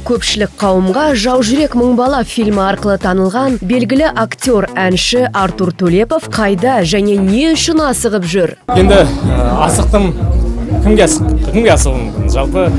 көпшілік қауымға «Жау жүрек мың бала» фильмі арқылы танылған белгілі актер, әнші Артур Төлепов қайда және не үшін асығып жүр? Енді асықтым, кімге асығым? Жалпы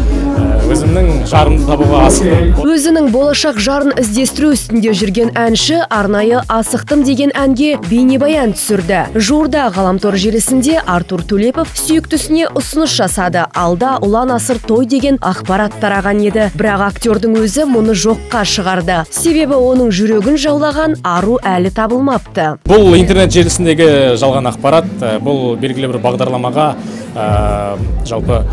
өзімнің жарымды табуға асықтым. Өзінің болашақ жарын іздестіру үстінде жүрген әнші арнайы «Асықтым» деген әнге бейнебаян түсірді. Жуырда ғаламтор желісінде Артур Төлепов сүйіктісіне ұсыныс жасады. Алда ұлан асыр той деген ақпарат тараған еді. Бірақ актердің өзі мұны жоққа шығарды. Себебі оның жүрегін жаулаған ару әлі табылмапты. Бұл интернет желісіндегі жалған ақпарат, бұл белгілі бір бағдарламаға жалпы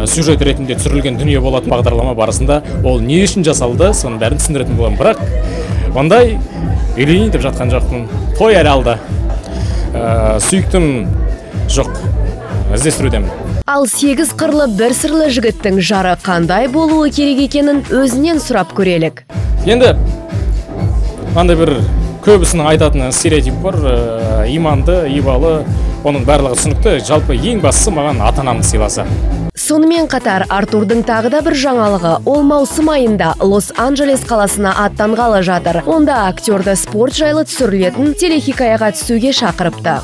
сюжет ретінде түсірілген дүние болатын бағдарлама барысында ол не үшін жасалды, соның бәрін түсіндіретін боламын. Бірақ ондай үйлейін деп жатқан жоқпын. Той әлі алда. Сүйіктім жоқ. Іздестірудемін. Ал 8 қырлы бір сырлы жігіттің жары қандай болуы керек екенін өзінен сұрап көрелік. Енді андай бір көбісінің айтатын стереотип бар, иманды, ибалы, оның барлығы түсінікті. Жалпы ең бастысы маған ата-анамды сыйласа. Сонымен қатар Артурдың тағы да бір жаңалығы, ол маусым айында Лос-Анджелес қаласына аттанғалы жатыр. Онда актерді спорт жайлы түсірілетін телехикаяға түсуге шақырыпты.